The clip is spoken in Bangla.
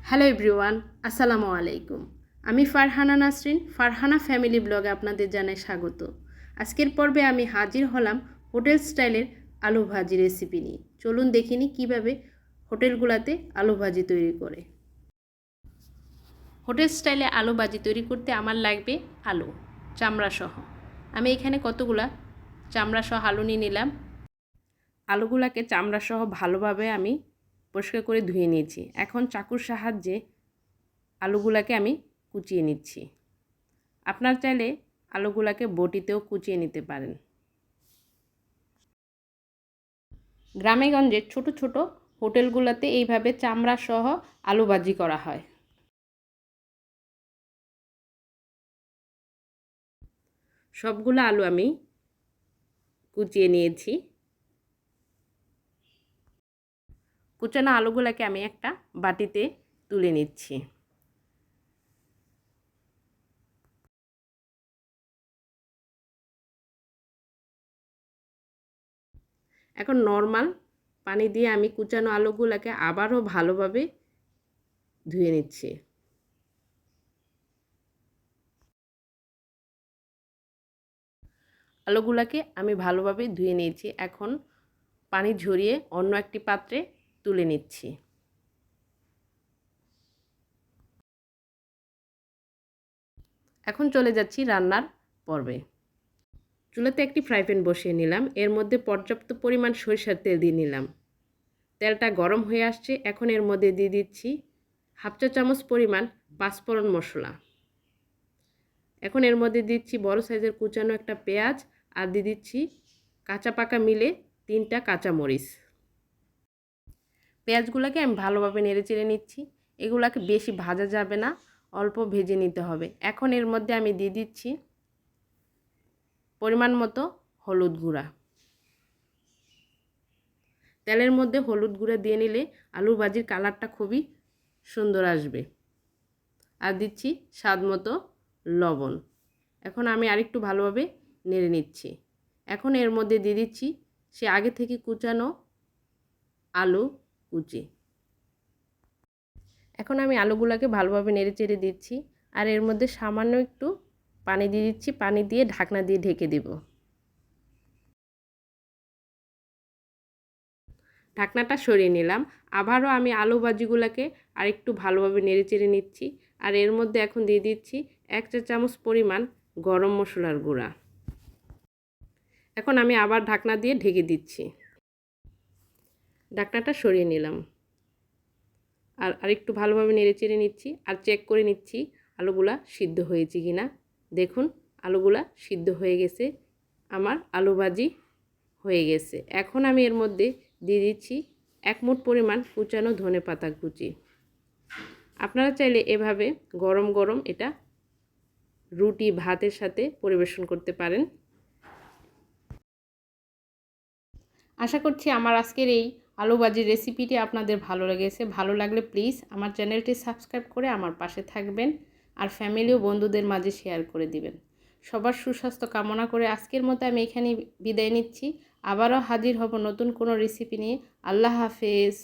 হ্যালো এভরিওয়ান, আসসালামু আলাইকুম। আমি ফারহানা নাসরিন, ফারহানা ফ্যামিলি ব্লগে আপনাদের জানাই স্বাগত। আজকের পর্বে আমি হাজির হলাম হোটেল স্টাইলের আলু ভাজি রেসিপি নিয়ে। চলুন দেখিনি কিভাবে হোটেলগুলোতে আলু ভাজি তৈরি করে। হোটেল স্টাইলে আলু ভাজি তৈরি করতে আমার লাগবে আলু চামড়া সহ। আমি এখানে কতগুলা চামড়া সহ আলু নিয়ে নিলাম। আলুগুলাকে চামড়া সহ ভালোভাবে আমি পরিষ্কার করে ধুয়ে নিয়েছি। এখন চাকুর সাহায্যে আলুগুলাকে আমি কুচিয়ে নিচ্ছি। আপনার চাইলে আলুগুলাকে বটিতেও কুচিয়ে নিতে পারেন। গ্রামেগঞ্জে ছোট ছোট হোটেলগুলোতে এইভাবে চামড়া সহ আলু ভাজি করা হয়। সবগুলো আলু আমি কুচিয়ে নিয়েছি। কুচানো আলুগুলাকে আমি একটা বাটিতে তুলে নিচ্ছি। এখন নর্মাল পানি দিয়ে আমি কুচানো আলুগুলাকে আবারও ভালোভাবে ধুয়ে নিচ্ছি। আলুগুলাকে আমি ভালোভাবে ধুয়ে নিয়েছি। এখন পানি ঝরিয়ে অন্য একটি পাত্রে তুলে নিচ্ছি। এখন চলে যাচ্ছি রান্নার পর্বে। চুলাতে একটি ফ্রাই প্যান বসিয়ে নিলাম। এর মধ্যে পর্যাপ্ত পরিমাণ সরিষার তেল দিয়ে নিলাম। তেলটা গরম হয়ে আসছে। এখন এর মধ্যে দিয়ে দিচ্ছি হাফ চা চামচ পরিমাণ পাঁচফোড়ন মশলা। এখন এর মধ্যে দিচ্ছি বড় সাইজের কুচানো একটা পেঁয়াজ আর দিয়ে দিচ্ছি কাঁচা পাকা মিলে 3টা কাঁচামরিচ। পেঁয়াজগুলোকে আমি ভালোভাবে নেড়ে চেড়ে নিচ্ছি। এগুলাকে বেশি ভাজা যাবে না, অল্প ভেজে নিতে হবে। এখন এর মধ্যে আমি দিয়ে দিচ্ছি পরিমাণ মতো হলুদ গুঁড়া। তেলের মধ্যে হলুদ গুঁড়া দিয়ে নিলে আলু ভাজির কালারটা খুবই সুন্দর আসবে। আর দিচ্ছি স্বাদ মতো লবণ। এখন আমি আরেকটু ভালোভাবে নেড়ে নিচ্ছি। এখন এর মধ্যে দিয়ে দিচ্ছি সে আগে থেকে কুচানো আলু কুচি। এখন আমি আলুগুলোকে ভালোভাবে নেড়ে চেড়ে দিচ্ছি। আর এর মধ্যে সামান্য একটু পানি দিয়ে দিচ্ছি। পানি দিয়ে ঢাকনা দিয়ে ঢেকে দেব। ঢাকনাটা সরিয়ে নিলাম। আবারও আমি আলু ভাজিগুলোকে আরেকটু ভালোভাবে নেড়ে চেড়ে নিচ্ছি। আর এর মধ্যে এখন দিয়ে দিচ্ছি 1 চা চামচ পরিমাণ গরম মশলার গুঁড়া। এখন আমি আবার ঢাকনা দিয়ে ঢেকে দিচ্ছি। ঢাকনাটা সরিয়ে নিলাম। আর আরেকটু ভালোভাবে নেড়ে চেড়ে নিচ্ছি। আর চেক করে নিচ্ছি আলুগুলা সিদ্ধ হয়েছে কিনা। দেখুন আলুগুলা সিদ্ধ হয়ে গেছে। আমার আলু ভাজি হয়ে গেছে। এখন আমি এর মধ্যে দিয়ে দিচ্ছি 1 মুঠ পরিমাণ কুচানো ধনেপাতা কুচি। আপনারা চাইলে এভাবে গরম গরম এটা রুটি ভাতের সাথে পরিবেশন করতে পারেন। আশা করছি আমার আজকের এই আলু ভাজির রেসিপিটি আপনাদের ভালো লেগেছে। ভালো লাগলে প্লিজ আমার চ্যানেলটি সাবস্ক্রাইব করে আমার পাশে থাকবেন। আর ফ্যামিলি ও বন্ধুদের মাঝে শেয়ার করে দিবেন। সবার সুস্বাস্থ্য কামনা করে আজকের মতো আমি এখানে বিদায় নিচ্ছি। আবারও হাজির হব নতুন কোনো রেসিপি নিয়ে। আল্লাহ হাফেজ।